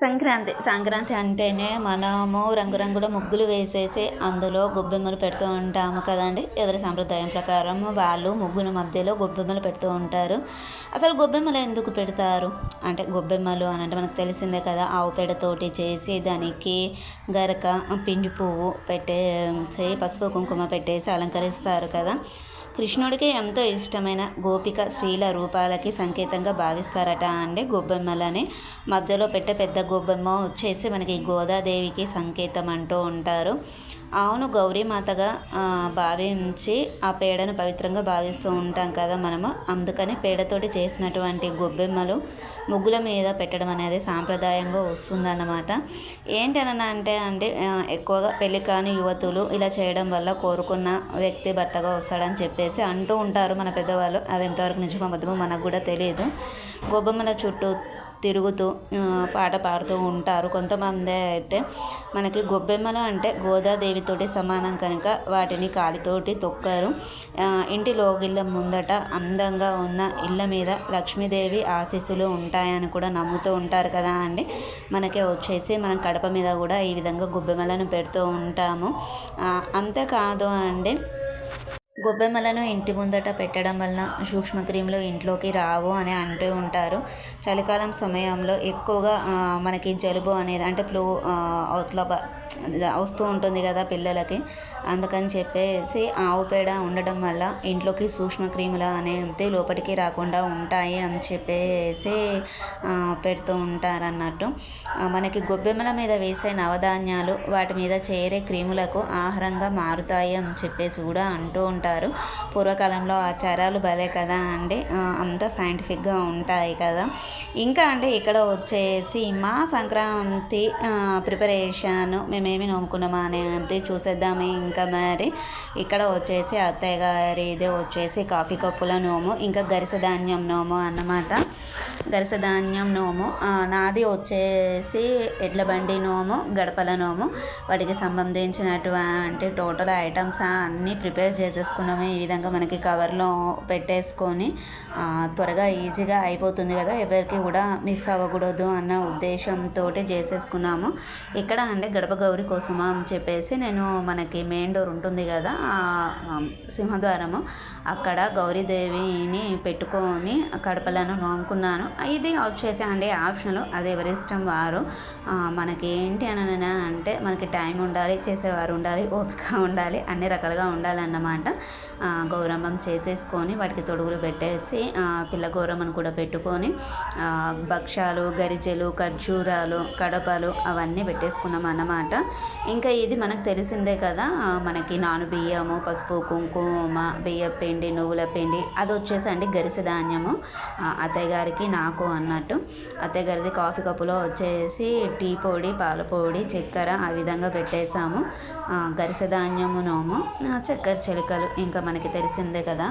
సంక్రాంతి అంటేనే మనము రంగురంగుల ముగ్గులు వేసేసి అందులో గొబ్బెమ్మలు పెడుతూ ఉంటాము కదండి. ఎవరి సాంప్రదాయం ప్రకారం వాళ్ళు ముగ్గుల మధ్యలో గొబ్బెమ్మలు పెడుతూ ఉంటారు. అసలు గొబ్బెమ్మలు ఎందుకు పెడతారు అంటే, గొబ్బెమ్మలు అని అంటే మనకు తెలిసిందే కదా, ఆవు పేడతోటి చేసి దానికి గరక, పిండి పువ్వు పెట్టేసి పసుపు కుంకుమ పెట్టేసి అలంకరిస్తారు కదా. కృష్ణుడికి ఎంతో ఇష్టమైన గోపిక స్త్రీల రూపాలకి సంకేతంగా భావిస్తారట అండి గొబ్బెమ్మలని. మధ్యలో పెట్టే పెద్ద గొబ్బెమ్మ వచ్చేసి మనకి గోదాదేవికి సంకేతం అంటూ ఉంటారు. అవును, గౌరీమాతగా భావించి ఆ పేడను పవిత్రంగా భావిస్తూ ఉంటాం కదా మనము. అందుకని పేడతోటి చేసినటువంటి గొబ్బెమ్మలు ముగ్గుల మీద పెట్టడం అనేది సాంప్రదాయంగా వస్తుందన్నమాట. ఏంటనన్నా అంటే ఎక్కువగా పెళ్లి కాని యువతులు ఇలా చేయడం వల్ల కోరుకున్న వ్యక్తి భర్తగా వస్తాడని చెప్పేసి అంటూ ఉంటారు మన పెద్దవాళ్ళు. అది ఎంతవరకు నిజమో అబద్ధమో మనకు కూడా తెలియదు. గొబ్బెమ్మల చుట్టూ తిరుగుతూ పాట పాడుతూ ఉంటారు. కొంతమంది అయితే మనకి గొబ్బెమ్మలు అంటే గోదాదేవితోటి సమానం కనుక వాటిని కాలితోటి తొక్కరు. ఇంటి లోగిళ్ళ ముందట అందంగా ఉన్న ఇళ్ళ మీద లక్ష్మీదేవి ఆశీస్సులు ఉంటాయని కూడా నమ్ముతూ ఉంటారు కదా అండి. మనకి వచ్చేసి మనం కడప మీద కూడా ఈ విధంగా గొబ్బెమ్మలను పెడుతూ ఉంటాము. అంతేకాదు అండి, గొబ్బెమ్మలను ఇంటి ముందట పెట్టడం వలన సూక్ష్మక్రిములు ఇంట్లోకి రావు అని అంటూ ఉంటారు. చలికాలం సమయంలో ఎక్కువగా మనకి జలుబు అనేది అంటే ఫ్లూ అవుట్లా వస్తూ ఉంటుంది కదా పిల్లలకి. అందుకని చెప్పేసి ఆవు పేడ ఉండడం వల్ల ఇంట్లోకి సూక్ష్మక్రిములు అనేది లోపలికి రాకుండా ఉంటాయి అని చెప్పేసి పెడుతూ ఉంటారన్నట్టు. మనకి గొబ్బెమ్మల మీద వేసే నవధాన్యాలు వాటి మీద చేరే క్రిములకు ఆహారంగా మారుతాయి అని చెప్పేసి కూడా అంటూ ఉంటారు. పూర్వకాలంలో ఆచారాలు భలే కదా అండి, అంతా సైంటిఫిక్గా ఉంటాయి కదా. ఇంకా అంటే ఇక్కడ వచ్చేసి మా సంక్రాంతి ప్రిపరేషన్ మేమేమి నోముకున్నామా అనేది చూసేద్దాము. ఇంకా మరి ఇక్కడ వచ్చేసి అత్తయ్య గారిది వచ్చేసి కాఫీ కప్పుల నోము, ఇంకా గరిస ధాన్యం నోము అన్నమాట. గరిస ధాన్యం నోము నాది వచ్చేసి ఎడ్ల బండి నోము, గడపల నోము. వాటికి సంబంధించినటువంటి టోటల్ ఐటమ్స్ అన్నీ ప్రిపేర్ చేసేసుకున్నాము. ఈ విధంగా మనకి కవర్లో పెట్టేసుకొని త్వరగా ఈజీగా అయిపోతుంది కదా, ఎవరికి కూడా మిస్ అవ్వకూడదు అన్న ఉద్దేశంతో చేసేసుకున్నాము. ఇక్కడ అంటే గడప గౌరి కోసమా అని చెప్పేసి నేను మనకి మెయిన్ డోర్ ఉంటుంది కదా, సింహద్వారము, అక్కడ గౌరీదేవిని పెట్టుకొని కడపలను నోముకున్నాను. ఇది వచ్చేసి అంటే ఆప్షనల్, అది ఎవరి ఇష్టం వారు. మనకి ఏంటి అని అంటే మనకి టైం ఉండాలి, చేసేవారు ఉండాలి, ఓపిక ఉండాలి, అన్ని రకాలుగా ఉండాలన్నమాట. గౌరమ్మం చేసేసుకొని వాటికి తొడుగులు పెట్టేసి పిల్ల గౌరమ్మను కూడా పెట్టుకొని భక్షాలు, గరిజెలు, ఖర్జూరాలు, కడపలు అవన్నీ పెట్టేసుకున్నాం అన్నమాట. ఇంకా ఇది మనకు తెలిసిందే కదా, మనకి నాను బియ్యము, పసుపు కుంకుమ, బియ్య పిండి, నువ్వుల పిండి, అది వచ్చేసి అండి గరిస ధాన్యము. అత్తయ్య గారికి నాకు అన్నట్టు. అత్తయ్య గారిది కాఫీ కప్పులో వచ్చేసి టీ పొడి, పాల పొడి, చక్కెర ఆ విధంగా పెట్టేసాము. గరిస ధాన్యము నోము, చక్కెర చిలుకలు ఇంకా మనకి తెలిసిందే కదా.